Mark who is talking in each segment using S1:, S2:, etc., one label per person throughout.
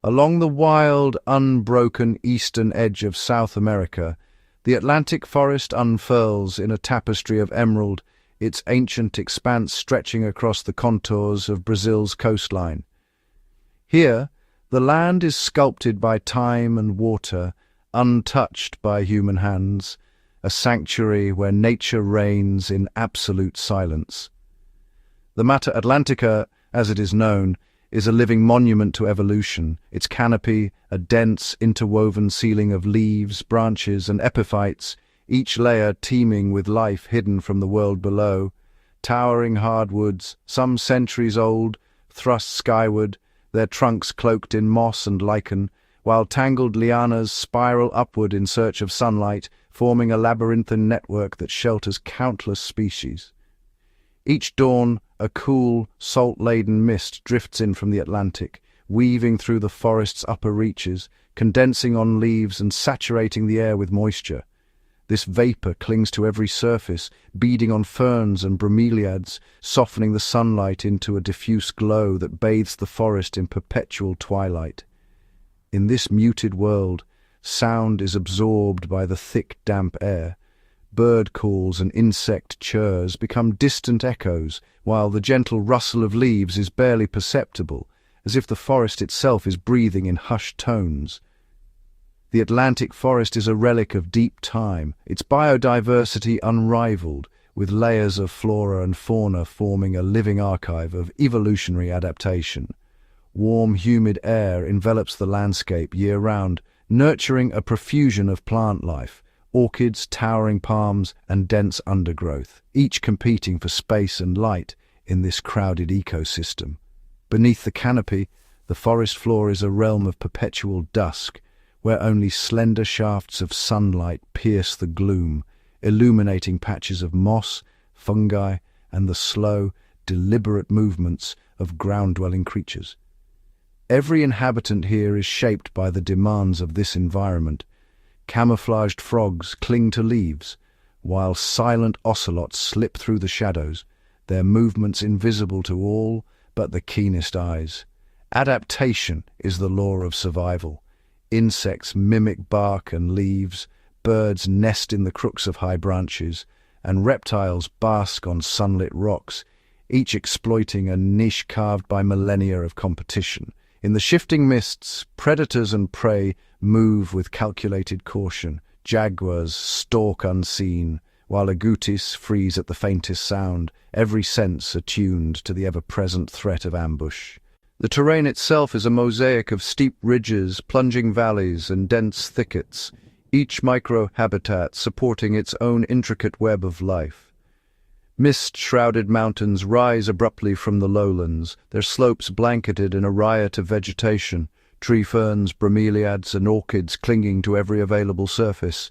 S1: Along the wild, unbroken eastern edge of South America, the Atlantic forest unfurls in a tapestry of emerald, its ancient expanse stretching across the contours of Brazil's coastline. Here, the land is sculpted by time and water, untouched by human hands, a sanctuary where nature reigns in absolute silence. The Mata Atlantica, as it is known, is a living monument to evolution, its canopy a dense, interwoven ceiling of leaves, branches, and epiphytes, each layer teeming with life hidden from the world below. Towering hardwoods, some centuries old, thrust skyward, their trunks cloaked in moss and lichen, while tangled lianas spiral upward in search of sunlight, forming a labyrinthine network that shelters countless species. Each dawn, a cool, salt-laden mist drifts in from the Atlantic, weaving through the forest's upper reaches, condensing on leaves and saturating the air with moisture. This vapor clings to every surface, beading on ferns and bromeliads, softening the sunlight into a diffuse glow that bathes the forest in perpetual twilight. In this muted world, sound is absorbed by the thick, damp air. Bird calls and insect chirrs become distant echoes, while the gentle rustle of leaves is barely perceptible, as if the forest itself is breathing in hushed tones. The Atlantic forest is a relic of deep time, its biodiversity unrivaled, with layers of flora and fauna forming a living archive of evolutionary adaptation. Warm, humid air envelops the landscape year-round, nurturing a profusion of plant life, orchids, towering palms, and dense undergrowth, each competing for space and light in this crowded ecosystem. Beneath the canopy, the forest floor is a realm of perpetual dusk, where only slender shafts of sunlight pierce the gloom, illuminating patches of moss, fungi, and the slow, deliberate movements of ground-dwelling creatures. Every inhabitant here is shaped by the demands of this environment. Camouflaged frogs cling to leaves, while silent ocelots slip through the shadows, their movements invisible to all but the keenest eyes. Adaptation is the law of survival. Insects mimic bark and leaves, birds nest in the crooks of high branches, and reptiles bask on sunlit rocks, each exploiting a niche carved by millennia of competition. In the shifting mists, predators and prey move with calculated caution. Jaguars stalk unseen, while agoutis freeze at the faintest sound, every sense attuned to the ever-present threat of ambush. The terrain itself is a mosaic of steep ridges, plunging valleys, and dense thickets, each micro-habitat supporting its own intricate web of life. Mist-shrouded mountains rise abruptly from the lowlands, their slopes blanketed in a riot of vegetation, tree ferns, bromeliads, and orchids clinging to every available surface.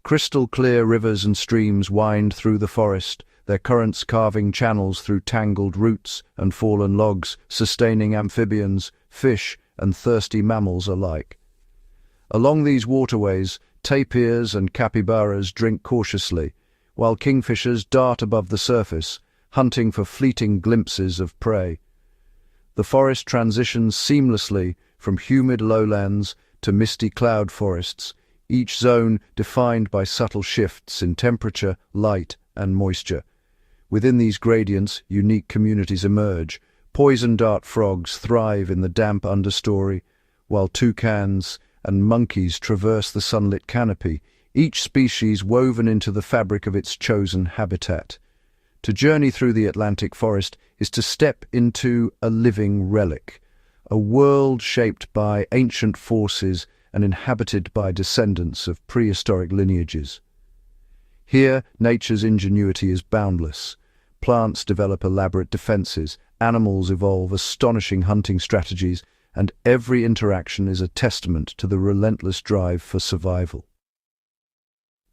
S1: Crystal-clear rivers and streams wind through the forest, their currents carving channels through tangled roots and fallen logs, sustaining amphibians, fish, and thirsty mammals alike. Along these waterways, tapirs and capybaras drink cautiously, while kingfishers dart above the surface, hunting for fleeting glimpses of prey. The forest transitions seamlessly from humid lowlands to misty cloud forests, each zone defined by subtle shifts in temperature, light, and moisture. Within these gradients, unique communities emerge. Poison dart frogs thrive in the damp understory, while toucans and monkeys traverse the sunlit canopy, each species woven into the fabric of its chosen habitat. To journey through the Atlantic forest is to step into a living relic, a world shaped by ancient forces and inhabited by descendants of prehistoric lineages. Here, nature's ingenuity is boundless. Plants develop elaborate defenses, animals evolve astonishing hunting strategies, and every interaction is a testament to the relentless drive for survival.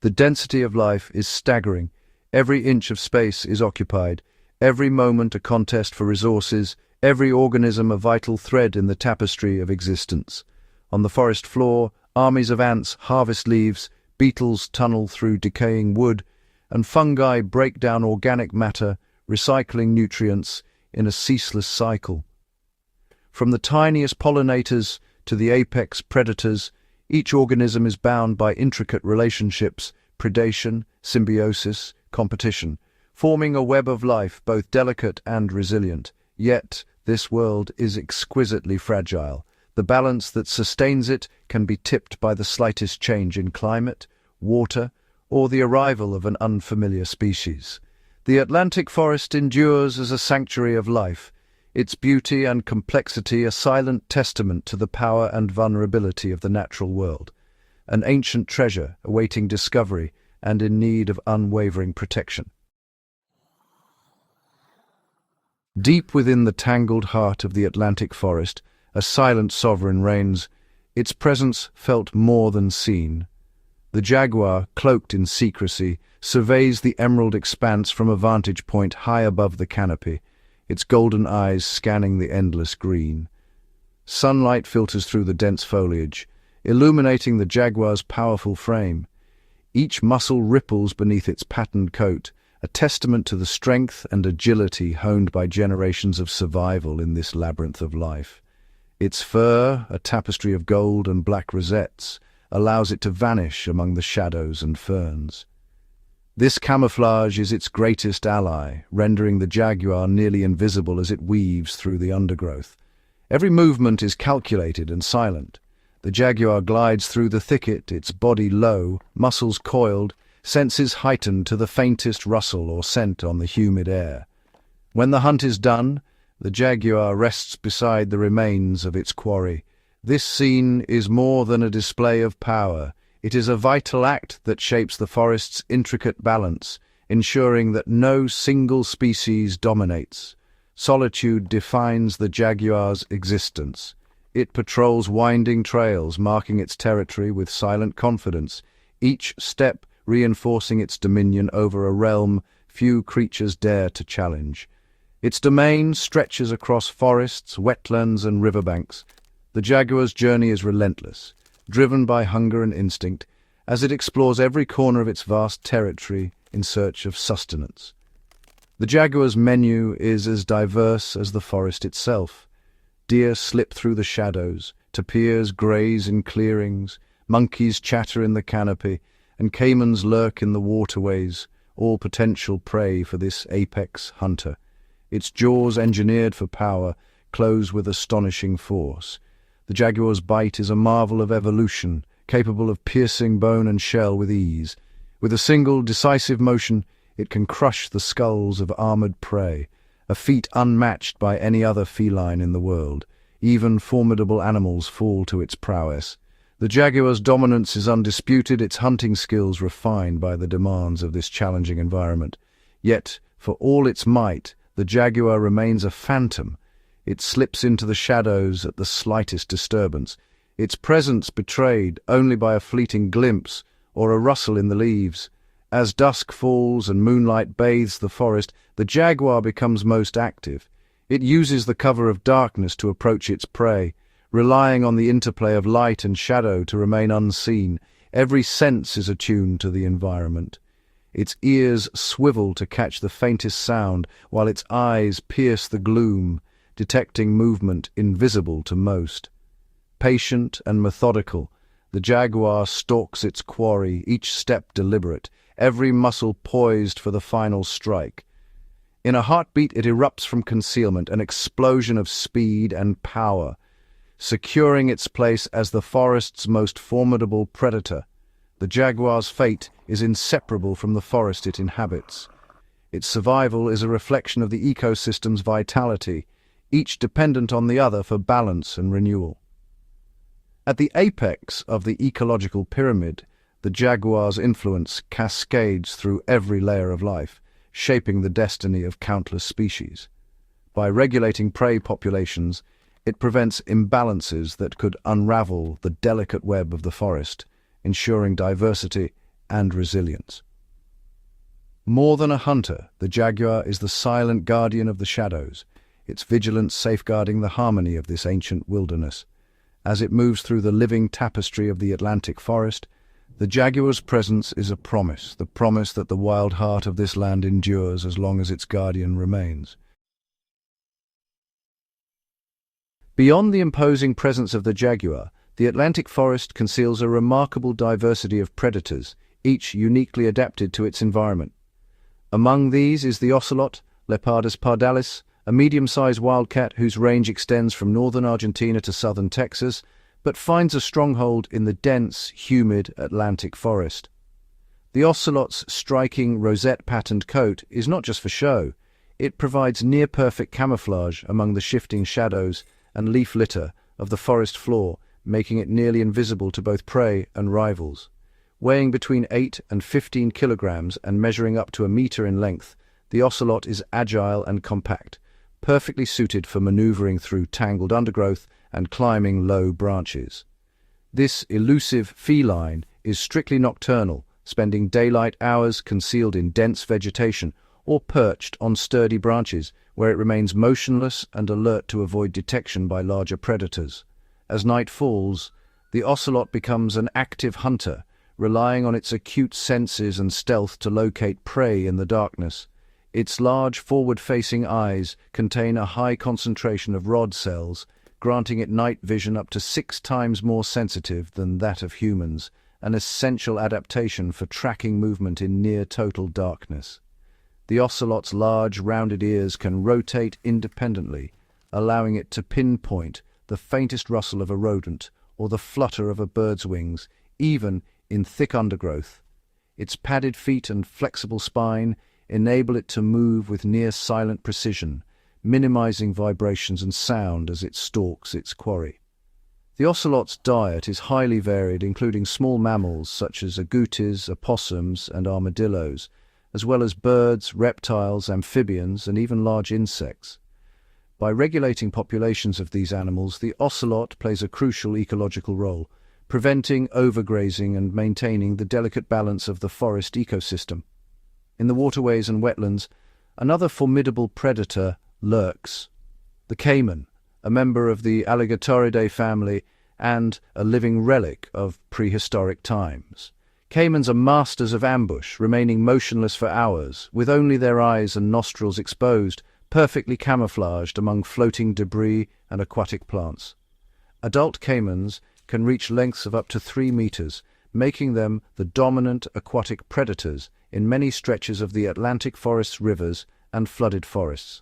S1: The density of life is staggering. Every inch of space is occupied, every moment a contest for resources, every organism a vital thread in the tapestry of existence. On the forest floor, armies of ants harvest leaves, beetles tunnel through decaying wood, and fungi break down organic matter, recycling nutrients in a ceaseless cycle. From the tiniest pollinators to the apex predators, each organism is bound by intricate relationships, predation, symbiosis, competition, forming a web of life both delicate and resilient. Yet, this world is exquisitely fragile. The balance that sustains it can be tipped by the slightest change in climate, water, or the arrival of an unfamiliar species. The Atlantic forest endures as a sanctuary of life, its beauty and complexity a silent testament to the power and vulnerability of the natural world, an ancient treasure awaiting discovery and in need of unwavering protection. Deep within the tangled heart of the Atlantic forest, a silent sovereign reigns, its presence felt more than seen. The jaguar, cloaked in secrecy, surveys the emerald expanse from a vantage point high above the canopy, its golden eyes scanning the endless green. Sunlight filters through the dense foliage, illuminating the jaguar's powerful frame. Each muscle ripples beneath its patterned coat, a testament to the strength and agility honed by generations of survival in this labyrinth of life. Its fur, a tapestry of gold and black rosettes, allows it to vanish among the shadows and ferns. This camouflage is its greatest ally, rendering the jaguar nearly invisible as it weaves through the undergrowth. Every movement is calculated and silent. The jaguar glides through the thicket, its body low, muscles coiled, senses heightened to the faintest rustle or scent on the humid air. When the hunt is done, the jaguar rests beside the remains of its quarry. This scene is more than a display of power. It is a vital act that shapes the forest's intricate balance, ensuring that no single species dominates. Solitude defines the jaguar's existence. It patrols winding trails, marking its territory with silent confidence, each step reinforcing its dominion over a realm few creatures dare to challenge. Its domain stretches across forests, wetlands, and riverbanks. The jaguar's journey is relentless, driven by hunger and instinct, as it explores every corner of its vast territory in search of sustenance. The jaguar's menu is as diverse as the forest itself. Deer slip through the shadows, tapirs graze in clearings, monkeys chatter in the canopy, and caimans lurk in the waterways, all potential prey for this apex hunter. Its jaws, engineered for power, close with astonishing force. The jaguar's bite is a marvel of evolution, capable of piercing bone and shell with ease. With a single, decisive motion, it can crush the skulls of armored prey, a feat unmatched by any other feline in the world. Even formidable animals fall to its prowess. The jaguar's dominance is undisputed, its hunting skills refined by the demands of this challenging environment. Yet, for all its might, the jaguar remains a phantom. It slips into the shadows at the slightest disturbance, its presence betrayed only by a fleeting glimpse or a rustle in the leaves. As dusk falls and moonlight bathes the forest, the jaguar becomes most active. It uses the cover of darkness to approach its prey, relying on the interplay of light and shadow to remain unseen. Every sense is attuned to the environment. Its ears swivel to catch the faintest sound, while its eyes pierce the gloom, detecting movement invisible to most. Patient and methodical, the jaguar stalks its quarry, each step deliberate, every muscle poised for the final strike. In a heartbeat it erupts from concealment, an explosion of speed and power, securing its place as the forest's most formidable predator. The jaguar's fate is inseparable from the forest it inhabits. Its survival is a reflection of the ecosystem's vitality, each dependent on the other for balance and renewal. At the apex of the ecological pyramid, the jaguar's influence cascades through every layer of life, shaping the destiny of countless species. By regulating prey populations, it prevents imbalances that could unravel the delicate web of the forest, ensuring diversity and resilience. More than a hunter, the jaguar is the silent guardian of the shadows, its vigilance safeguarding the harmony of this ancient wilderness. As it moves through the living tapestry of the Atlantic forest, the jaguar's presence is a promise, the promise that the wild heart of this land endures as long as its guardian remains. Beyond the imposing presence of the jaguar, the Atlantic forest conceals a remarkable diversity of predators, each uniquely adapted to its environment. Among these is the ocelot, Leopardus pardalis, a medium-sized wildcat whose range extends from northern Argentina to southern Texas, but finds a stronghold in the dense, humid Atlantic forest. The ocelot's striking rosette-patterned coat is not just for show. It provides near-perfect camouflage among the shifting shadows and leaf litter of the forest floor, making it nearly invisible to both prey and rivals. Weighing between 8 and 15 kilograms and measuring up to a meter in length, the ocelot is agile and compact, perfectly suited for maneuvering through tangled undergrowth and climbing low branches. This elusive feline is strictly nocturnal, spending daylight hours concealed in dense vegetation or perched on sturdy branches, where it remains motionless and alert to avoid detection by larger predators. As night falls, the ocelot becomes an active hunter, relying on its acute senses and stealth to locate prey in the darkness. Its large forward-facing eyes contain a high concentration of rod cells, granting it night vision up to 6 times more sensitive than that of humans, an essential adaptation for tracking movement in near-total darkness. The ocelot's large, rounded ears can rotate independently, allowing it to pinpoint the faintest rustle of a rodent or the flutter of a bird's wings, even in thick undergrowth. Its padded feet and flexible spine enable it to move with near-silent precision, minimizing vibrations and sound as it stalks its quarry. The ocelot's diet is highly varied, including small mammals such as agoutis, opossums, and armadillos, as well as birds, reptiles, amphibians, and even large insects. By regulating populations of these animals, the ocelot plays a crucial ecological role, preventing overgrazing and maintaining the delicate balance of the forest ecosystem. In the waterways and wetlands, another formidable predator lurks: the caiman, a member of the Alligatoridae family and a living relic of prehistoric times. Caimans are masters of ambush, remaining motionless for hours, with only their eyes and nostrils exposed, perfectly camouflaged among floating debris and aquatic plants. Adult caimans can reach lengths of up to 3 meters, making them the dominant aquatic predators in many stretches of the Atlantic forest's rivers and flooded forests.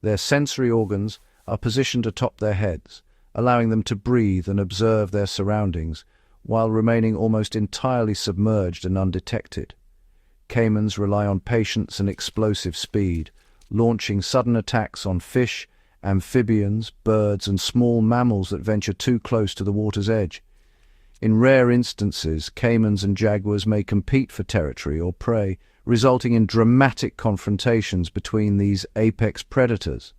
S1: Their sensory organs are positioned atop their heads, allowing them to breathe and observe their surroundings, while remaining almost entirely submerged and undetected. Caimans rely on patience and explosive speed, launching sudden attacks on fish, amphibians, birds, and small mammals that venture too close to the water's edge. In rare instances, caimans and jaguars may compete for territory or prey, resulting in dramatic confrontations between these apex predators.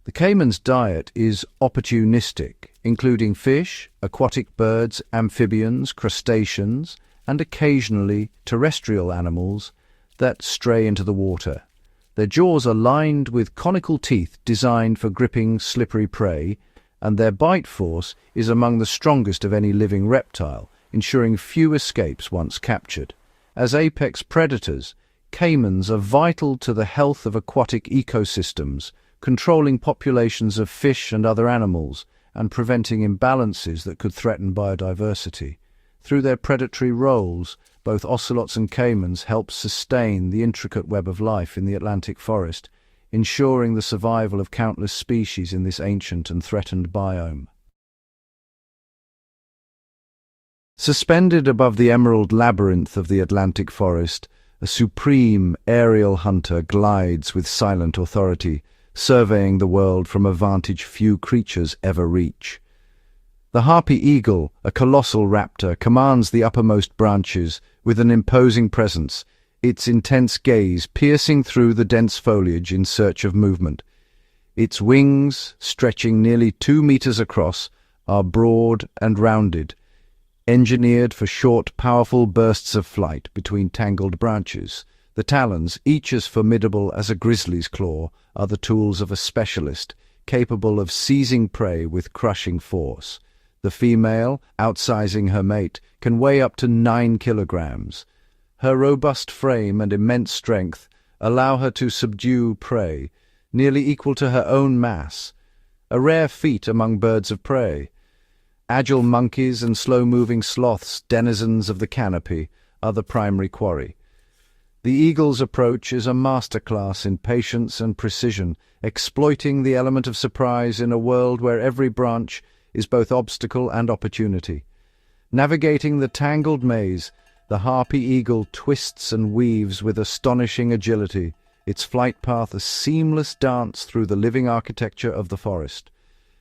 S1: The caiman's diet is opportunistic, including fish, aquatic birds, amphibians, crustaceans, and occasionally terrestrial animals that stray into the water. Their jaws are lined with conical teeth designed for gripping slippery prey, and their bite force is among the strongest of any living reptile, ensuring few escapes once captured. As apex predators, caimans are vital to the health of aquatic ecosystems, controlling populations of fish and other animals, and preventing imbalances that could threaten biodiversity. Through their predatory roles, both ocelots and caimans help sustain the intricate web of life in the Atlantic forest, ensuring the survival of countless species in this ancient and threatened biome. Suspended above the emerald labyrinth of the Atlantic forest, a supreme aerial hunter glides with silent authority, surveying the world from a vantage few creatures ever reach. The harpy eagle, a colossal raptor, commands the uppermost branches with an imposing presence, its intense gaze piercing through the dense foliage in search of movement. Its wings, stretching nearly 2 meters across, are broad and rounded, engineered for short, powerful bursts of flight between tangled branches. The talons, each as formidable as a grizzly's claw, are the tools of a specialist, capable of seizing prey with crushing force. The female, outsizing her mate, can weigh up to 9 kilograms. Her robust frame and immense strength allow her to subdue prey, nearly equal to her own mass. a rare feat among birds of prey. Agile monkeys and slow-moving sloths, denizens of the canopy, are the primary quarry. The eagle's approach is a masterclass in patience and precision, exploiting the element of surprise in a world where every branch is both obstacle and opportunity. Navigating the tangled maze, the harpy eagle twists and weaves with astonishing agility, its flight path a seamless dance through the living architecture of the forest.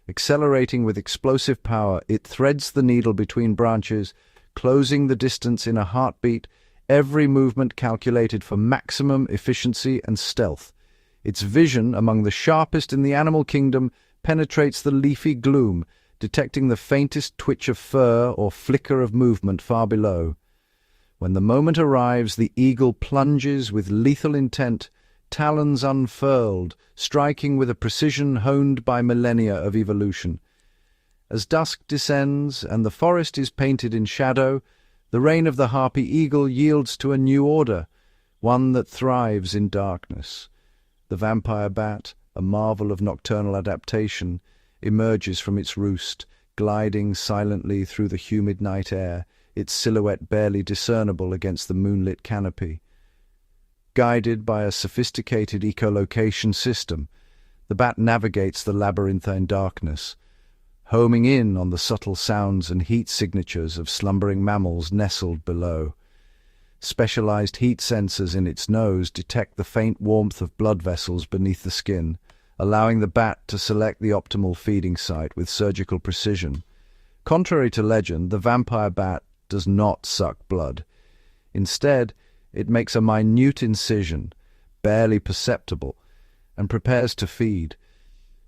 S1: Accelerating with explosive power, it threads the needle between branches, closing the distance in a heartbeat, every movement calculated for maximum efficiency and stealth. Its vision, among the sharpest in the animal kingdom, penetrates the leafy gloom, detecting the faintest twitch of fur or flicker of movement far below. When the moment arrives, the eagle plunges with lethal intent, talons unfurled, striking with a precision honed by millennia of evolution. As dusk descends and the forest is painted in shadow, the reign of the harpy eagle yields to a new order, one that thrives in darkness. The vampire bat, a marvel of nocturnal adaptation, emerges from its roost, gliding silently through the humid night air, its silhouette barely discernible against the moonlit canopy. Guided by a sophisticated echolocation system, the bat navigates the labyrinthine darkness, homing in on the subtle sounds and heat signatures of slumbering mammals nestled below. Specialized heat sensors in its nose detect the faint warmth of blood vessels beneath the skin, allowing the bat to select the optimal feeding site with surgical precision. Contrary to legend, the vampire bat does not suck blood. Instead, it makes a minute incision, barely perceptible, and prepares to feed.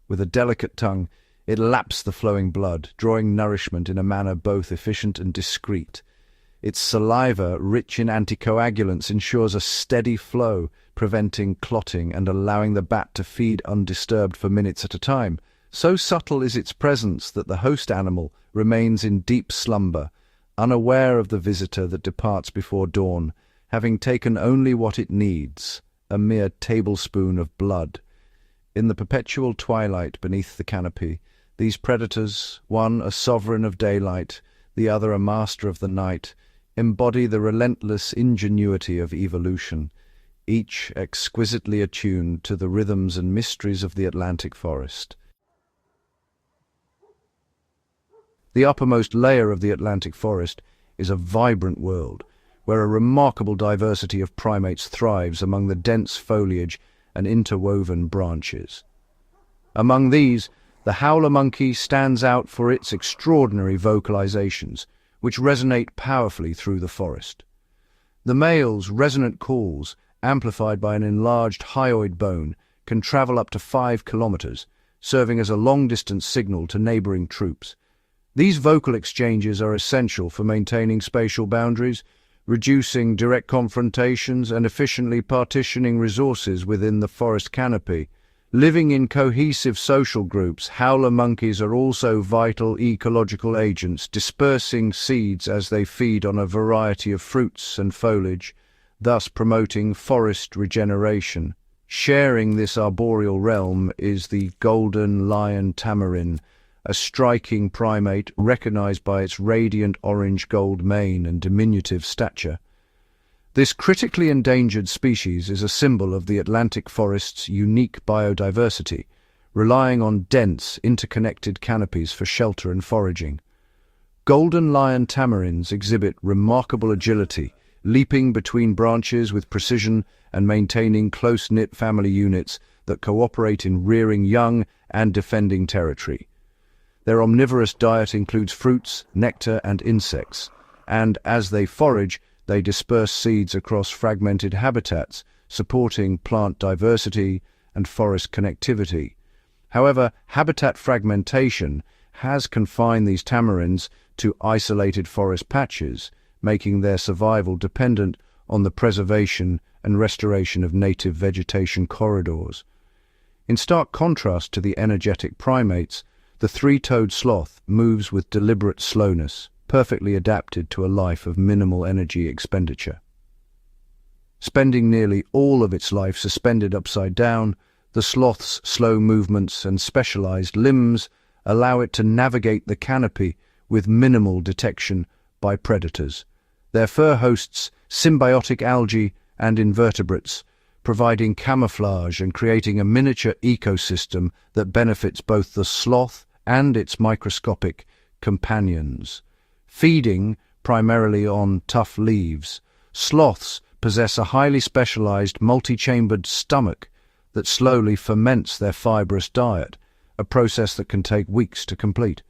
S1: With a delicate tongue, it laps the flowing blood, drawing nourishment in a manner both efficient and discreet. Its saliva, rich in anticoagulants, ensures a steady flow, preventing clotting and allowing the bat to feed undisturbed for minutes at a time. So subtle is its presence that the host animal remains in deep slumber, unaware of the visitor that departs before dawn, having taken only what it needs, a mere tablespoon of blood. In the perpetual twilight beneath the canopy, these predators, one a sovereign of daylight, the other a master of the night, embody the relentless ingenuity of evolution, each exquisitely attuned to the rhythms and mysteries of the Atlantic forest. The uppermost layer of the Atlantic forest is a vibrant world, where a remarkable diversity of primates thrives among the dense foliage and interwoven branches. Among these, the howler monkey stands out for its extraordinary vocalizations, which resonate powerfully through the forest. The male's resonant calls, amplified by an enlarged hyoid bone, can travel up to 5 kilometers, serving as a long-distance signal to neighboring troops. These vocal exchanges are essential for maintaining spatial boundaries, reducing direct confrontations and efficiently partitioning resources within the forest canopy. Living in cohesive social groups, howler monkeys are also vital ecological agents, dispersing seeds as they feed on a variety of fruits and foliage, thus promoting forest regeneration. Sharing this arboreal realm is the golden lion tamarin, a striking primate recognized by its radiant orange-gold mane and diminutive stature. This critically endangered species is a symbol of the Atlantic forest's unique biodiversity, relying on dense, interconnected canopies for shelter and foraging. Golden lion tamarins exhibit remarkable agility, leaping between branches with precision and maintaining close-knit family units that cooperate in rearing young and defending territory. Their omnivorous diet includes fruits, nectar, and insects, and as they forage, they disperse seeds across fragmented habitats, supporting plant diversity and forest connectivity. However, habitat fragmentation has confined these tamarins to isolated forest patches, making their survival dependent on the preservation and restoration of native vegetation corridors. In stark contrast to the energetic primates, the three-toed sloth moves with deliberate slowness, perfectly adapted to a life of minimal energy expenditure. Spending nearly all of its life suspended upside down, The sloth's slow movements and specialized limbs allow it to navigate the canopy with minimal detection by predators. Their fur hosts symbiotic algae and invertebrates, providing camouflage and creating a miniature ecosystem that benefits both the sloth and its microscopic companions. Feeding primarily on tough leaves, sloths possess a highly specialized multi-chambered stomach that slowly ferments their fibrous diet, a process that can take weeks to complete.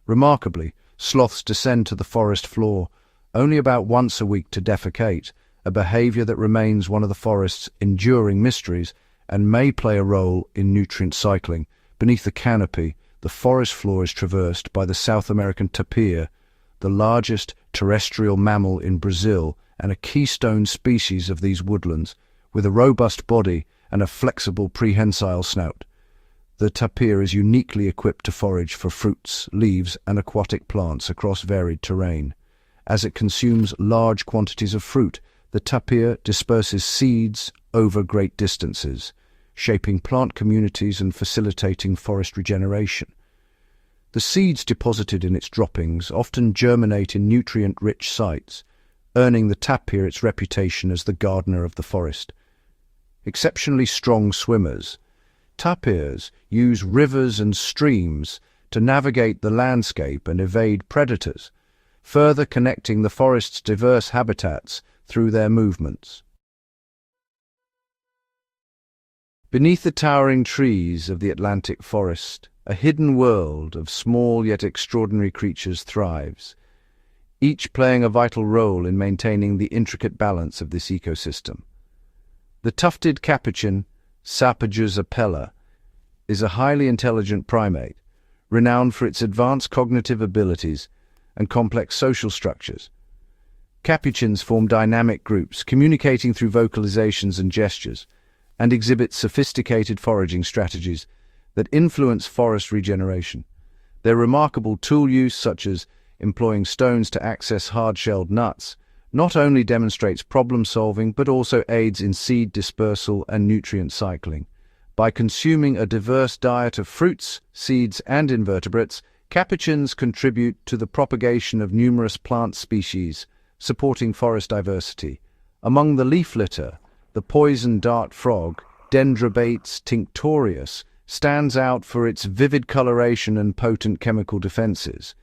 S1: Remarkably, sloths descend to the forest floor only about once a week to defecate, a behavior that remains one of the forest's enduring mysteries and may play a role in nutrient cycling. Beneath the canopy, the forest floor is traversed by the South American tapir, the largest terrestrial mammal in Brazil and a keystone species of these woodlands, with a robust body and a flexible prehensile snout. The tapir is uniquely equipped to forage for fruits, leaves, and aquatic plants across varied terrain. As it consumes large quantities of fruit, the tapir disperses seeds over great distances, shaping plant communities and facilitating forest regeneration. The seeds deposited in its droppings often germinate in nutrient-rich sites, earning the tapir its reputation as the gardener of the forest. Exceptionally strong swimmers, tapirs use rivers and streams to navigate the landscape and evade predators, further connecting the forest's diverse habitats through their movements. Beneath the towering trees of the Atlantic forest, a hidden world of small yet extraordinary creatures thrives, each playing a vital role in maintaining the intricate balance of this ecosystem. The tufted capuchin, Sapajus apella, is a highly intelligent primate, renowned for its advanced cognitive abilities and complex social structures. Capuchins form dynamic groups, communicating through vocalizations and gestures, and exhibit sophisticated foraging strategies that influence forest regeneration. Their remarkable tool use, such as employing stones to access hard-shelled nuts, not only demonstrates problem-solving but also aids in seed dispersal and nutrient cycling. By consuming a diverse diet of fruits, seeds, and invertebrates, capuchins contribute to the propagation of numerous plant species, supporting forest diversity. Among the leaf litter, the poison dart frog, Dendrobates tinctorius, stands out for its vivid coloration and potent chemical defenses.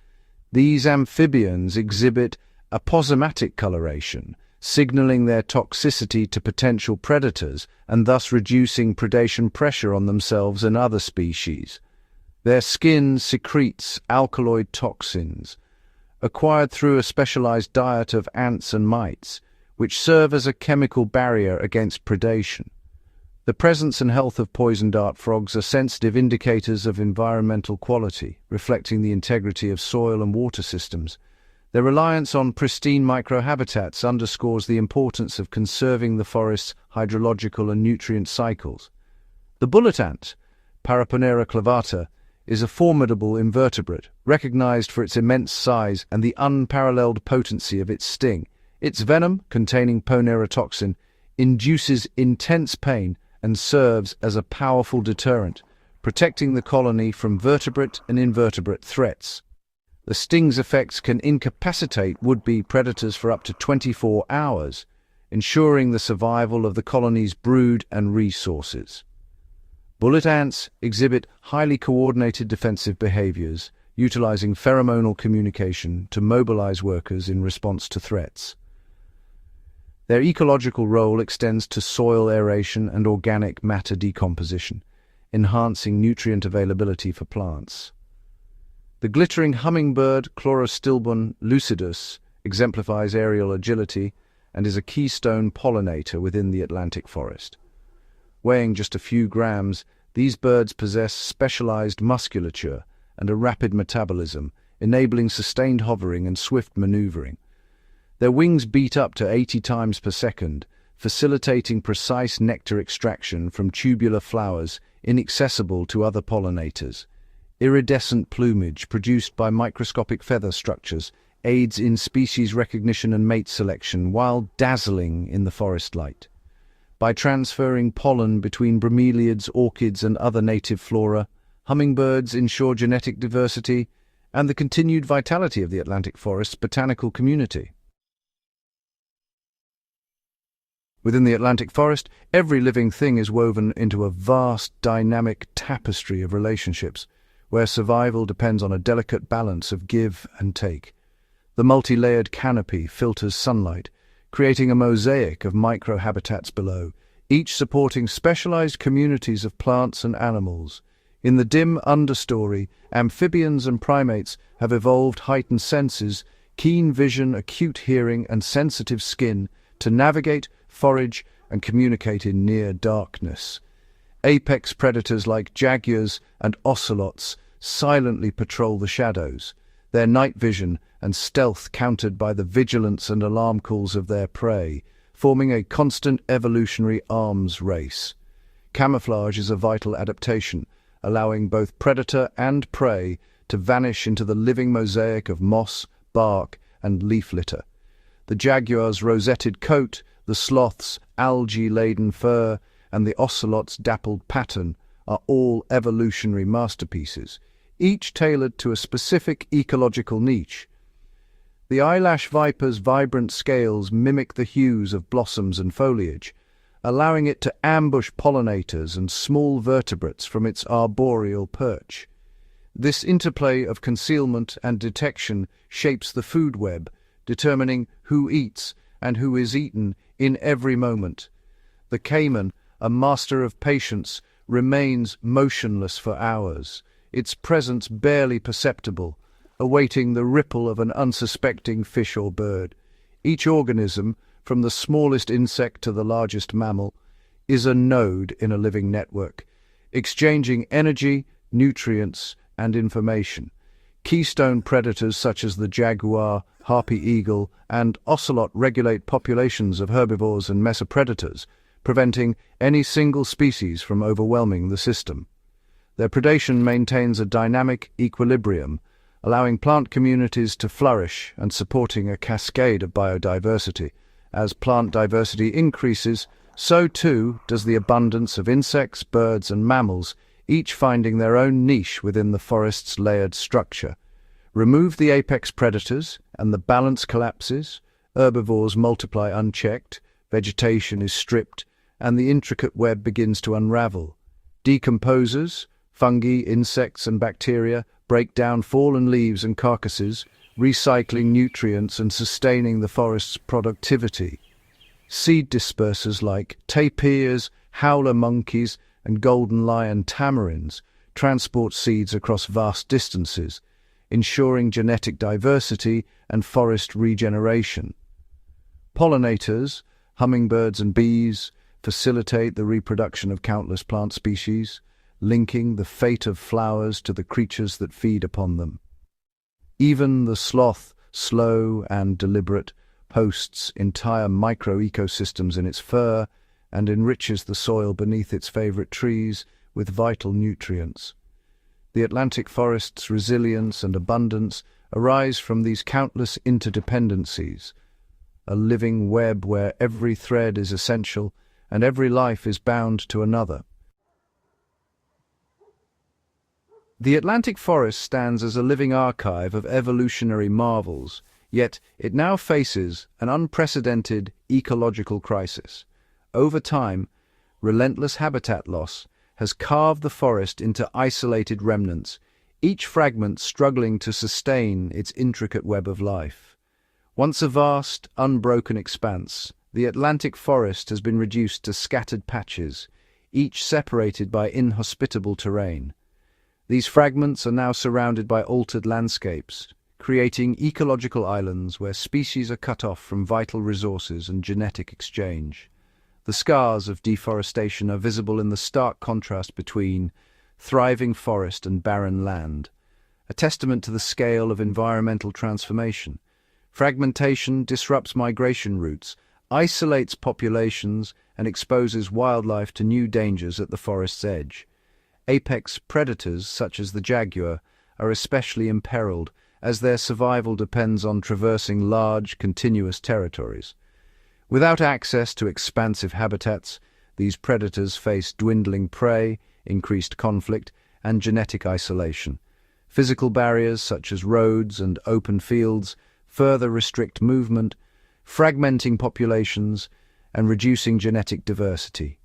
S1: These amphibians exhibit aposematic coloration, signaling their toxicity to potential predators and thus reducing predation pressure on themselves and other species. Their skin secretes alkaloid toxins, acquired through a specialized diet of ants and mites, which serve as a chemical barrier against predation. The presence and health of poison dart frogs are sensitive indicators of environmental quality, reflecting the integrity of soil and water systems. Their reliance on pristine microhabitats underscores the importance of conserving the forest's hydrological and nutrient cycles. The bullet ant, Paraponera clavata, is a formidable invertebrate, recognized for its immense size and the unparalleled potency of its sting. Its venom, containing ponerotoxin, induces intense pain and serves as a powerful deterrent, protecting the colony from vertebrate and invertebrate threats. The sting's effects can incapacitate would-be predators for up to 24 hours, ensuring the survival of the colony's brood and resources. Bullet ants exhibit highly coordinated defensive behaviors, utilizing pheromonal communication to mobilize workers in response to threats. Their ecological role extends to soil aeration and organic matter decomposition, enhancing nutrient availability for plants. The glittering hummingbird, Chlorostilbon lucidus, exemplifies aerial agility and is a keystone pollinator within the Atlantic forest. Weighing just a few grams, these birds possess specialized musculature and a rapid metabolism, enabling sustained hovering and swift maneuvering. Their wings beat up to 80 times per second, facilitating precise nectar extraction from tubular flowers inaccessible to other pollinators. Iridescent plumage produced by microscopic feather structures aids in species recognition and mate selection while dazzling in the forest light. By transferring pollen between bromeliads, orchids, and other native flora, hummingbirds ensure genetic diversity and the continued vitality of the Atlantic forest's botanical community. Within the Atlantic forest, every living thing is woven into a vast, dynamic tapestry of relationships, where survival depends on a delicate balance of give and take. The multi-layered canopy filters sunlight, creating a mosaic of microhabitats below, each supporting specialized communities of plants and animals. In the dim understory, amphibians and primates have evolved heightened senses, keen vision, acute hearing, and sensitive skin to navigate, forage, and communicate in near darkness. Apex predators like jaguars and ocelots silently patrol the shadows, their night vision and stealth countered by the vigilance and alarm calls of their prey, forming a constant evolutionary arms race. Camouflage is a vital adaptation, allowing both predator and prey to vanish into the living mosaic of moss, bark, and leaf litter. The jaguar's rosetted coat, the sloth's algae-laden fur, and the ocelot's dappled pattern are all evolutionary masterpieces, each tailored to a specific ecological niche. The eyelash viper's vibrant scales mimic the hues of blossoms and foliage, allowing it to ambush pollinators and small vertebrates from its arboreal perch. This interplay of concealment and detection shapes the food web, determining who eats and who is eaten in every moment. The caiman, a master of patience, remains motionless for hours, its presence barely perceptible, awaiting the ripple of an unsuspecting fish or bird. Each organism, from the smallest insect to the largest mammal, is a node in a living network, exchanging energy, nutrients, and information. Keystone predators such as the jaguar, harpy eagle, and ocelot regulate populations of herbivores and mesopredators, preventing any single species from overwhelming the system. Their predation maintains a dynamic equilibrium, allowing plant communities to flourish and supporting a cascade of biodiversity. As plant diversity increases, so too does the abundance of insects, birds, and mammals, each finding their own niche within the forest's layered structure. Remove the apex predators, and the balance collapses. Herbivores multiply unchecked, vegetation is stripped, and the intricate web begins to unravel. Decomposers, fungi, insects, and bacteria break down fallen leaves and carcasses, recycling nutrients and sustaining the forest's productivity. Seed dispersers like tapirs, howler monkeys, and golden lion tamarins transport seeds across vast distances, ensuring genetic diversity and forest regeneration. Pollinators, hummingbirds and bees, facilitate the reproduction of countless plant species, linking the fate of flowers to the creatures that feed upon them. Even the sloth, slow and deliberate, hosts entire micro-ecosystems in its fur and enriches the soil beneath its favorite trees with vital nutrients. The Atlantic forest's resilience and abundance arise from these countless interdependencies, a living web where every thread is essential and every life is bound to another. The Atlantic forest stands as a living archive of evolutionary marvels, yet it now faces an unprecedented ecological crisis. Over time, relentless habitat loss has carved the forest into isolated remnants, each fragment struggling to sustain its intricate web of life. Once a vast, unbroken expanse, the Atlantic forest has been reduced to scattered patches, each separated by inhospitable terrain. These fragments are now surrounded by altered landscapes, creating ecological islands where species are cut off from vital resources and genetic exchange. The scars of deforestation are visible in the stark contrast between thriving forest and barren land, a testament to the scale of environmental transformation. Fragmentation disrupts migration routes, isolates populations, and exposes wildlife to new dangers at the forest's edge. Apex predators, such as the jaguar, are especially imperiled, as their survival depends on traversing large, continuous territories. Without access to expansive habitats, these predators face dwindling prey, increased conflict, and genetic isolation. Physical barriers such as roads and open fields further restrict movement, fragmenting populations and reducing genetic diversity.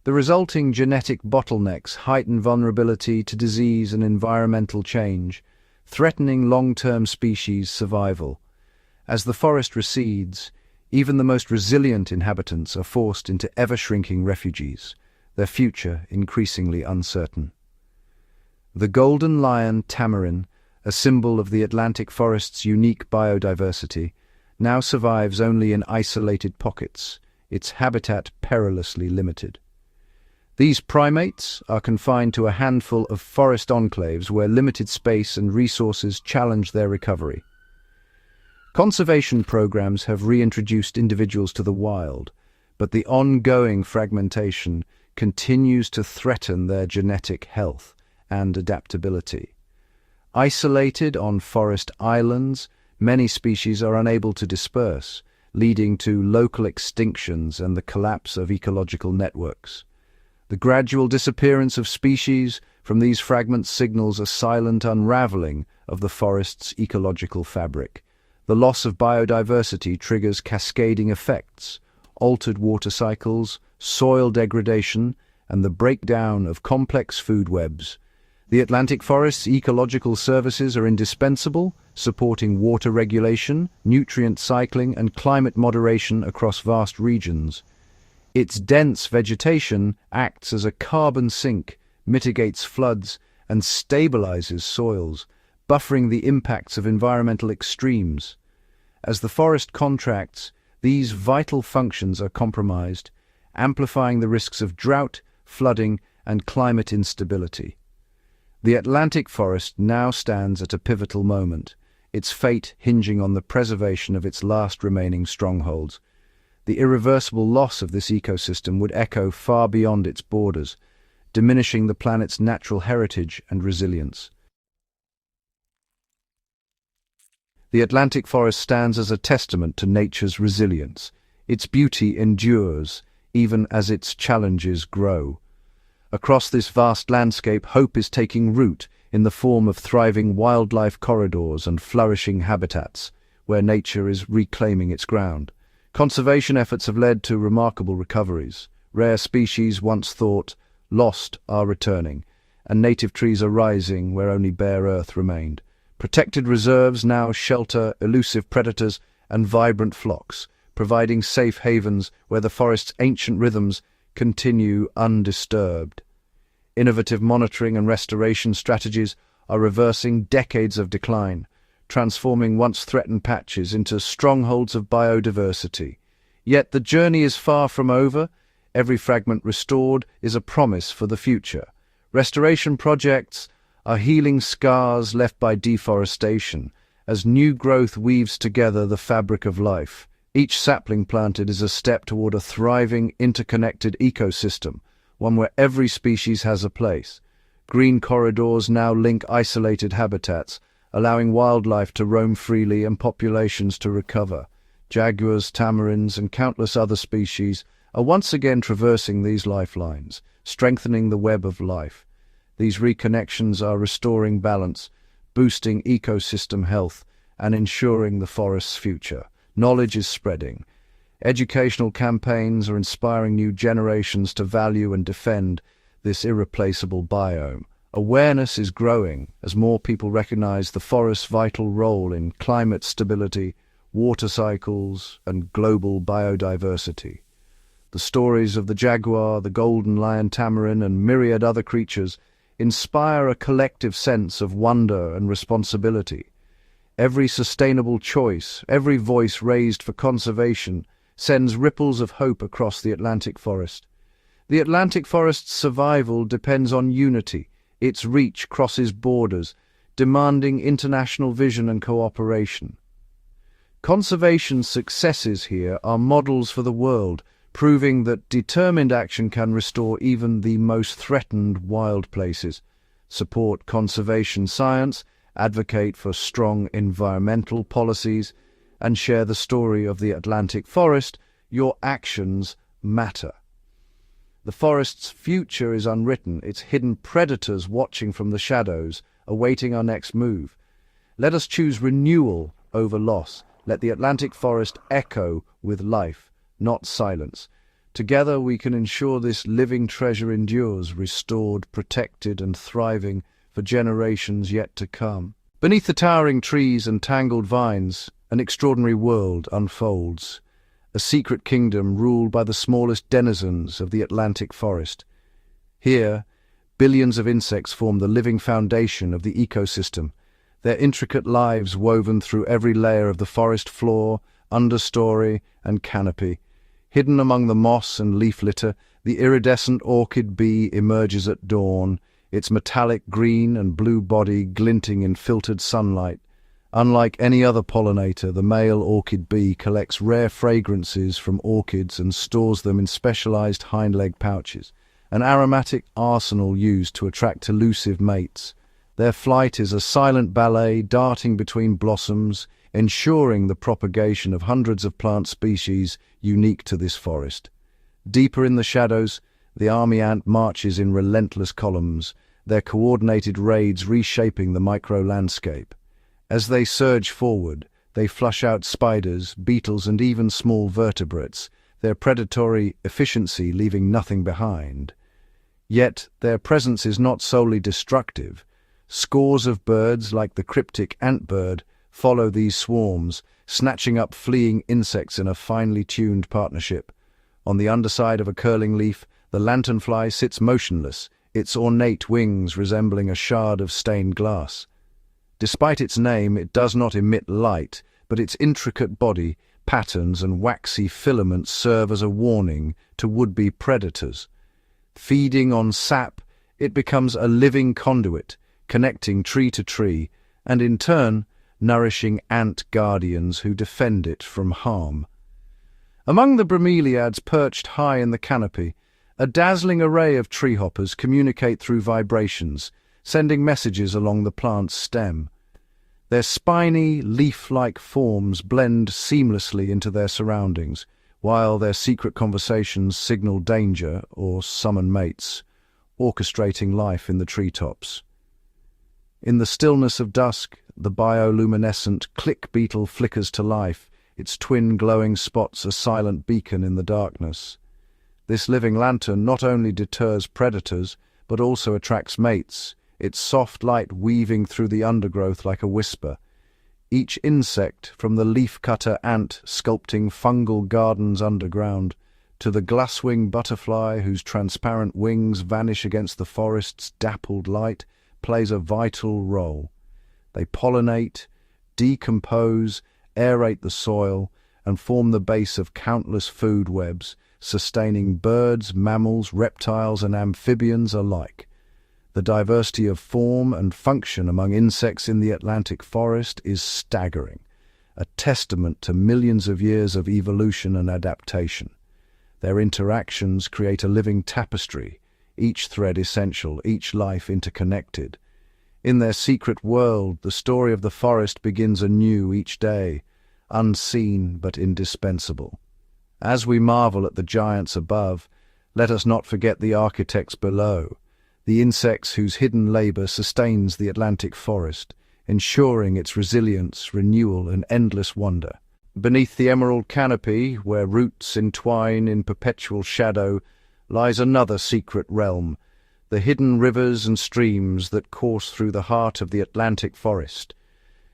S1: The resulting genetic bottlenecks heighten vulnerability to disease and environmental change, threatening long-term species survival. As the forest recedes, even the most resilient inhabitants are forced into ever-shrinking refuges, their future increasingly uncertain. The golden lion tamarin, a symbol of the Atlantic forest's unique biodiversity, now survives only in isolated pockets, its habitat perilously limited. These primates are confined to a handful of forest enclaves where limited space and resources challenge their recovery. Conservation programs have reintroduced individuals to the wild, but the ongoing fragmentation continues to threaten their genetic health and adaptability. Isolated on forest islands, many species are unable to disperse, leading to local extinctions and the collapse of ecological networks. The gradual disappearance of species from these fragments signals a silent unraveling of the forest's ecological fabric. The loss of biodiversity triggers cascading effects, altered water cycles, soil degradation, and the breakdown of complex food webs. The Atlantic forest's ecological services are indispensable, supporting water regulation, nutrient cycling, and climate moderation across vast regions. Its dense vegetation acts as a carbon sink, mitigates floods, and stabilizes soils, buffering the impacts of environmental extremes. As the forest contracts, these vital functions are compromised, amplifying the risks of drought, flooding, and climate instability. The Atlantic forest now stands at a pivotal moment, its fate hinging on the preservation of its last remaining strongholds. The irreversible loss of this ecosystem would echo far beyond its borders, diminishing the planet's natural heritage and resilience. The Atlantic forest stands as a testament to nature's resilience. Its beauty endures, even as its challenges grow. Across this vast landscape, hope is taking root in the form of thriving wildlife corridors and flourishing habitats, where nature is reclaiming its ground. Conservation efforts have led to remarkable recoveries. Rare species once thought lost are returning, and native trees are rising where only bare earth remained. Protected reserves now shelter elusive predators and vibrant flocks, providing safe havens where the forest's ancient rhythms continue undisturbed. Innovative monitoring and restoration strategies are reversing decades of decline, transforming once threatened patches into strongholds of biodiversity. Yet the journey is far from over. Every fragment restored is a promise for the future. Restoration projects are healing scars left by deforestation, as new growth weaves together the fabric of life. Each sapling planted is a step toward a thriving, interconnected ecosystem, one where every species has a place. Green corridors now link isolated habitats, allowing wildlife to roam freely and populations to recover. Jaguars, tamarins, and countless other species are once again traversing these lifelines, strengthening the web of life. These reconnections are restoring balance, boosting ecosystem health, and ensuring the forest's future. Knowledge is spreading. Educational campaigns are inspiring new generations to value and defend this irreplaceable biome. Awareness is growing as more people recognize the forest's vital role in climate stability, water cycles, and global biodiversity. The stories of the jaguar, the golden lion tamarin, and myriad other creatures inspire a collective sense of wonder and responsibility. Every sustainable choice, every voice raised for conservation, sends ripples of hope across the Atlantic forest. The Atlantic forest's survival depends on unity. Its reach crosses borders, demanding international vision and cooperation. Conservation successes here are models for the world, proving that determined action can restore even the most threatened wild places. Support conservation science, advocate for strong environmental policies, and share the story of the Atlantic forest. Your actions matter. The forest's future is unwritten, its hidden predators watching from the shadows, awaiting our next move. Let us choose renewal over loss. Let the Atlantic forest echo with life, not silence. Together we can ensure this living treasure endures, restored, protected, and thriving for generations yet to come. Beneath the towering trees and tangled vines, an extraordinary world unfolds. A secret kingdom ruled by the smallest denizens of the Atlantic forest. Here, billions of insects form the living foundation of the ecosystem, their intricate lives woven through every layer of the forest floor, understory, and canopy. Hidden among the moss and leaf litter, the iridescent orchid bee emerges at dawn, its metallic green and blue body glinting in filtered sunlight. Unlike any other pollinator, the male orchid bee collects rare fragrances from orchids and stores them in specialized hind leg pouches, an aromatic arsenal used to attract elusive mates. Their flight is a silent ballet darting between blossoms, ensuring the propagation of hundreds of plant species unique to this forest. Deeper in the shadows, the army ant marches in relentless columns, their coordinated raids reshaping the micro-landscape. As they surge forward, they flush out spiders, beetles, and even small vertebrates, their predatory efficiency leaving nothing behind. Yet their presence is not solely destructive. Scores of birds, like the cryptic antbird, follow these swarms, snatching up fleeing insects in a finely tuned partnership. On the underside of a curling leaf, the lanternfly sits motionless, its ornate wings resembling a shard of stained glass. Despite its name, it does not emit light, but its intricate body, patterns, and waxy filaments serve as a warning to would-be predators. Feeding on sap, it becomes a living conduit, connecting tree to tree, and in turn, nourishing ant guardians who defend it from harm. Among the bromeliads perched high in the canopy, a dazzling array of treehoppers communicate through vibrations, sending messages along the plant's stem. Their spiny, leaf-like forms blend seamlessly into their surroundings, while their secret conversations signal danger or summon mates, orchestrating life in the treetops. In the stillness of dusk, the bioluminescent click beetle flickers to life, its twin glowing spots a silent beacon in the darkness. This living lantern not only deters predators, but also attracts mates, its soft light weaving through the undergrowth like a whisper. Each insect, from the leaf-cutter ant sculpting fungal gardens underground, to the glasswing butterfly whose transparent wings vanish against the forest's dappled light, plays a vital role. They pollinate, decompose, aerate the soil, and form the base of countless food webs, sustaining birds, mammals, reptiles, and amphibians alike. The diversity of form and function among insects in the Atlantic forest is staggering, a testament to millions of years of evolution and adaptation. Their interactions create a living tapestry, each thread essential, each life interconnected. In their secret world, the story of the forest begins anew each day, unseen but indispensable. As we marvel at the giants above, let us not forget the architects below, the insects whose hidden labor sustains the Atlantic forest, ensuring its resilience, renewal, and endless wonder. Beneath the emerald canopy, where roots entwine in perpetual shadow, lies another secret realm, the hidden rivers and streams that course through the heart of the Atlantic forest.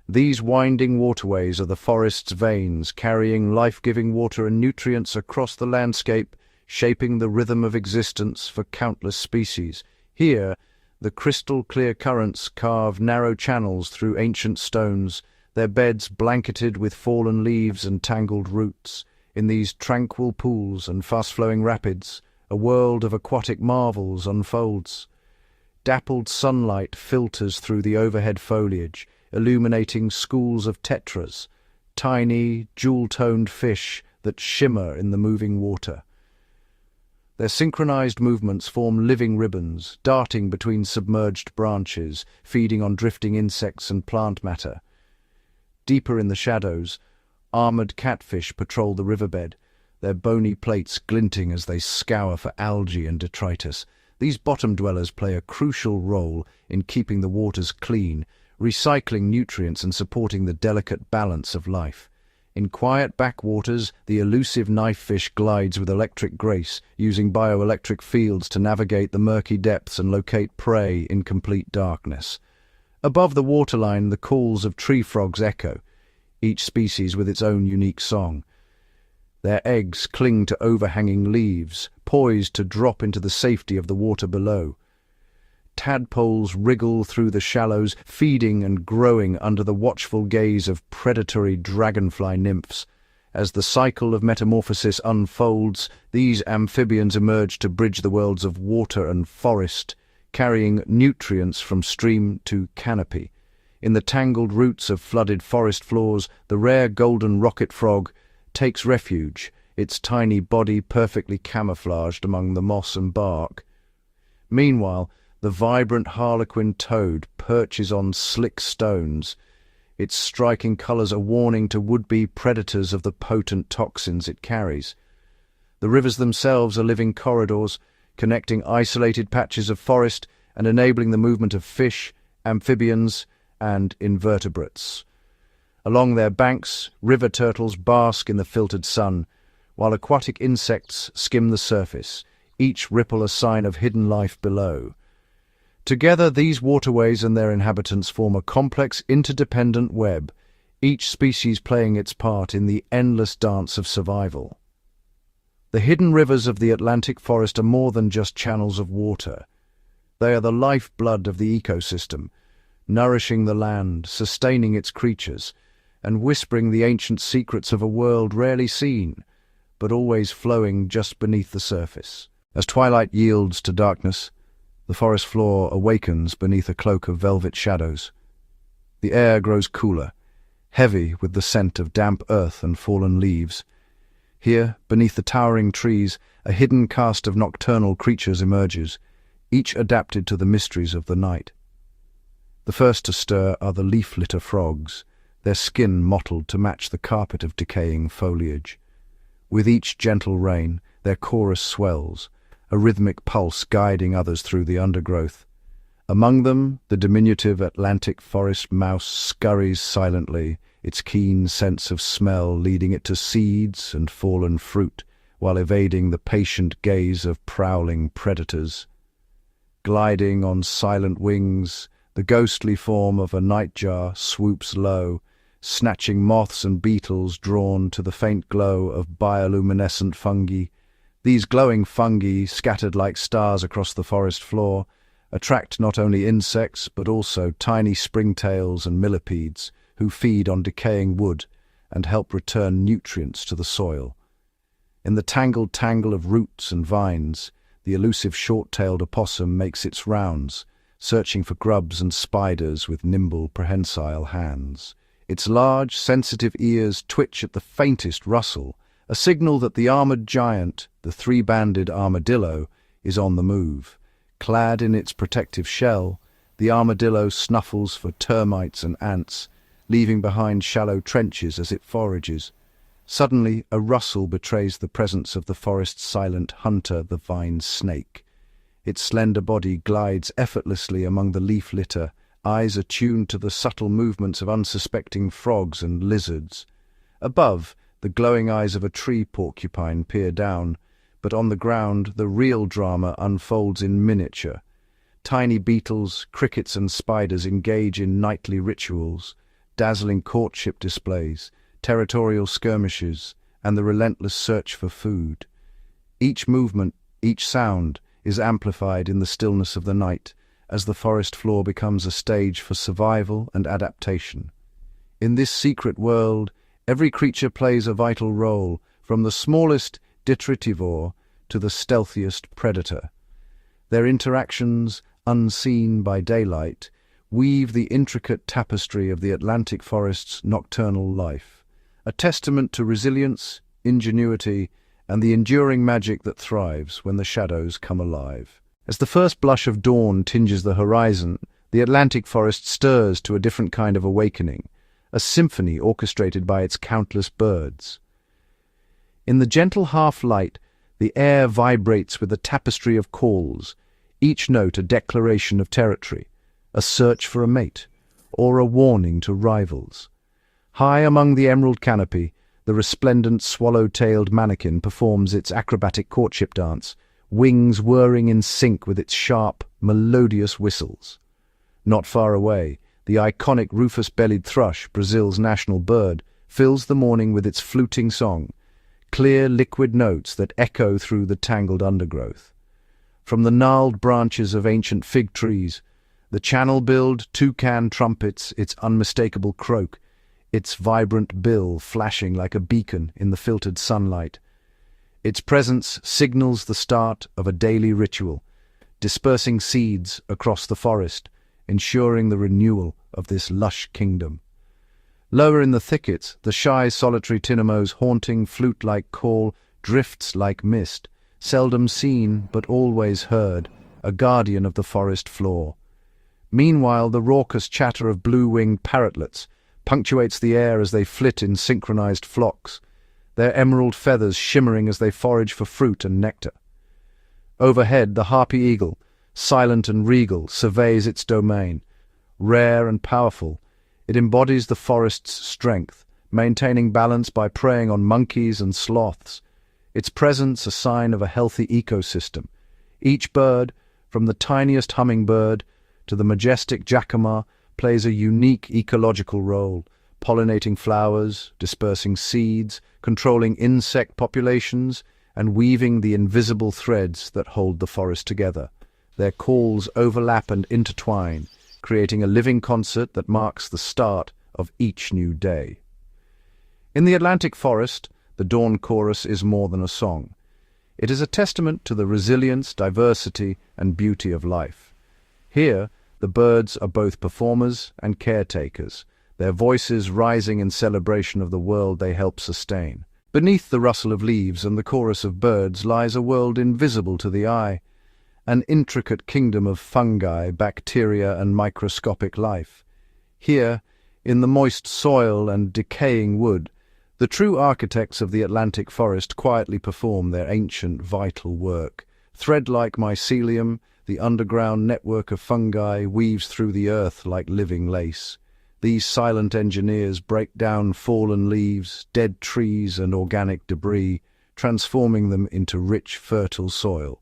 S1: These winding waterways are the forest's veins, carrying life-giving water and nutrients across the landscape, shaping the rhythm of existence for countless species. Here, the crystal-clear currents carve narrow channels through ancient stones, their beds blanketed with fallen leaves and tangled roots. In these tranquil pools and fast-flowing rapids, a world of aquatic marvels unfolds. Dappled sunlight filters through the overhead foliage, illuminating schools of tetras, tiny, jewel-toned fish that shimmer in the moving water. Their synchronized movements form living ribbons, darting between submerged branches, feeding on drifting insects and plant matter. Deeper in the shadows, armored catfish patrol the riverbed, their bony plates glinting as they scour for algae and detritus. These bottom dwellers play a crucial role in keeping the waters clean, recycling nutrients and supporting the delicate balance of life. In quiet backwaters, the elusive knifefish glides with electric grace, using bioelectric fields to navigate the murky depths and locate prey in complete darkness. Above the waterline, the calls of tree frogs echo, each species with its own unique song. Their eggs cling to overhanging leaves, poised to drop into the safety of the water below. Tadpoles wriggle through the shallows, feeding and growing under the watchful gaze of predatory dragonfly nymphs. As the cycle of metamorphosis unfolds, these amphibians emerge to bridge the worlds of water and forest, carrying nutrients from stream to canopy. In the tangled roots of flooded forest floors, the rare golden rocket frog takes refuge, its tiny body perfectly camouflaged among the moss and bark. Meanwhile, the vibrant harlequin toad perches on slick stones, its striking colors a warning to would-be predators of the potent toxins it carries. The rivers themselves are living corridors, connecting isolated patches of forest and enabling the movement of fish, amphibians, and invertebrates. Along their banks, river turtles bask in the filtered sun, while aquatic insects skim the surface, each ripple a sign of hidden life below. Together, these waterways and their inhabitants form a complex, interdependent web, each species playing its part in the endless dance of survival. The hidden rivers of the Atlantic forest are more than just channels of water. They are the lifeblood of the ecosystem, nourishing the land, sustaining its creatures, and whispering the ancient secrets of a world rarely seen, but always flowing just beneath the surface. As twilight yields to darkness, the forest floor awakens beneath a cloak of velvet shadows. The air grows cooler, heavy with the scent of damp earth and fallen leaves. Here, beneath the towering trees, a hidden caste of nocturnal creatures emerges, each adapted to the mysteries of the night. The first to stir are the leaf-litter frogs, their skin mottled to match the carpet of decaying foliage. With each gentle rain, their chorus swells, a rhythmic pulse guiding others through the undergrowth. Among them, the diminutive Atlantic forest mouse scurries silently, its keen sense of smell leading it to seeds and fallen fruit, while evading the patient gaze of prowling predators. Gliding on silent wings, the ghostly form of a nightjar swoops low, snatching moths and beetles drawn to the faint glow of bioluminescent fungi. These glowing fungi, scattered like stars across the forest floor, attract not only insects but also tiny springtails and millipedes who feed on decaying wood and help return nutrients to the soil. In the tangled tangle of roots and vines, the elusive short-tailed opossum makes its rounds, searching for grubs and spiders with nimble, prehensile hands. Its large, sensitive ears twitch at the faintest rustle, a signal that the armored giant, the three-banded armadillo, is on the move. Clad in its protective shell, the armadillo snuffles for termites and ants, leaving behind shallow trenches as it forages. Suddenly, a rustle betrays the presence of the forest's silent hunter, the vine snake. Its slender body glides effortlessly among the leaf litter, eyes attuned to the subtle movements of unsuspecting frogs and lizards. Above, the glowing eyes of a tree porcupine peer down, but on the ground the real drama unfolds in miniature. Tiny beetles, crickets and spiders engage in nightly rituals, dazzling courtship displays, territorial skirmishes, and the relentless search for food. Each movement, each sound, is amplified in the stillness of the night, as the forest floor becomes a stage for survival and adaptation. In this secret world, every creature plays a vital role, from the smallest detritivore to the stealthiest predator. Their interactions, unseen by daylight, weave the intricate tapestry of the Atlantic forest's nocturnal life, a testament to resilience, ingenuity, and the enduring magic that thrives when the shadows come alive. As the first blush of dawn tinges the horizon, the Atlantic forest stirs to a different kind of awakening, a symphony orchestrated by its countless birds. In the gentle half-light, the air vibrates with a tapestry of calls, each note a declaration of territory, a search for a mate, or a warning to rivals. High among the emerald canopy, the resplendent swallow-tailed mannequin performs its acrobatic courtship dance, wings whirring in sync with its sharp, melodious whistles. Not far away, the iconic rufous-bellied thrush, Brazil's national bird, fills the morning with its fluting song, clear liquid notes that echo through the tangled undergrowth. From the gnarled branches of ancient fig trees, the channel-billed toucan trumpets its unmistakable croak, its vibrant bill flashing like a beacon in the filtered sunlight. Its presence signals the start of a daily ritual, dispersing seeds across the forest, ensuring the renewal of this lush kingdom. Lower in the thickets, the shy solitary tinamo's haunting flute-like call drifts like mist, seldom seen but always heard, a guardian of the forest floor. Meanwhile, the raucous chatter of blue-winged parrotlets punctuates the air as they flit in synchronized flocks, their emerald feathers shimmering as they forage for fruit and nectar. Overhead, the harpy eagle, silent and regal, surveys its domain. Rare and powerful, it embodies the forest's strength, maintaining balance by preying on monkeys and sloths, its presence a sign of a healthy ecosystem. Each bird, from the tiniest hummingbird to the majestic jacama, plays a unique ecological role, pollinating flowers, dispersing seeds, controlling insect populations, and weaving the invisible threads that hold the forest together. Their calls overlap and intertwine, creating a living concert that marks the start of each new day. In the Atlantic forest, the dawn chorus is more than a song. It is a testament to the resilience, diversity, and beauty of life. Here, the birds are both performers and caretakers, their voices rising in celebration of the world they help sustain. Beneath the rustle of leaves and the chorus of birds lies a world invisible to the eye, an intricate kingdom of fungi, bacteria, and microscopic life. Here, in the moist soil and decaying wood, the true architects of the Atlantic forest quietly perform their ancient, vital work. Thread-like mycelium, the underground network of fungi, weaves through the earth like living lace. These silent engineers break down fallen leaves, dead trees, and organic debris, transforming them into rich, fertile soil.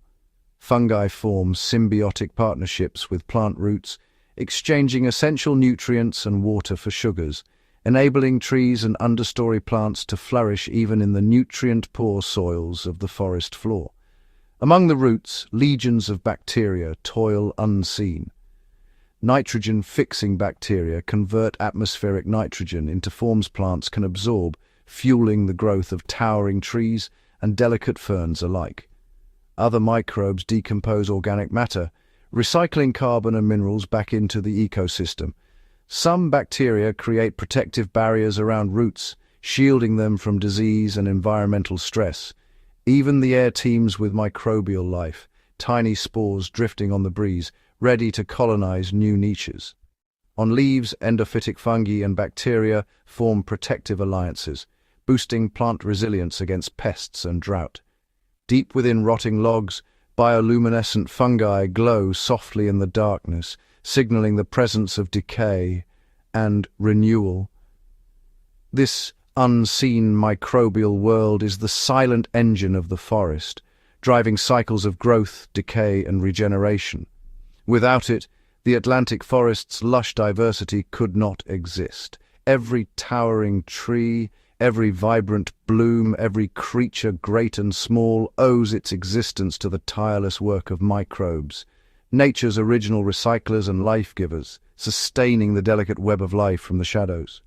S1: Fungi form symbiotic partnerships with plant roots, exchanging essential nutrients and water for sugars, enabling trees and understory plants to flourish even in the nutrient-poor soils of the forest floor. Among the roots, legions of bacteria toil unseen. Nitrogen-fixing bacteria convert atmospheric nitrogen into forms plants can absorb, fueling the growth of towering trees and delicate ferns alike. Other microbes decompose organic matter, recycling carbon and minerals back into the ecosystem. Some bacteria create protective barriers around roots, shielding them from disease and environmental stress. Even the air teems with microbial life, tiny spores drifting on the breeze, ready to colonize new niches. On leaves, endophytic fungi and bacteria form protective alliances, boosting plant resilience against pests and drought. Deep within rotting logs, bioluminescent fungi glow softly in the darkness, signaling the presence of decay and renewal. This unseen microbial world is the silent engine of the forest, driving cycles of growth, decay, and regeneration. Without it, the Atlantic forest's lush diversity could not exist. Every towering tree, every vibrant bloom, every creature great and small owes its existence to the tireless work of microbes, nature's original recyclers and life-givers, sustaining the delicate web of life from the shadows.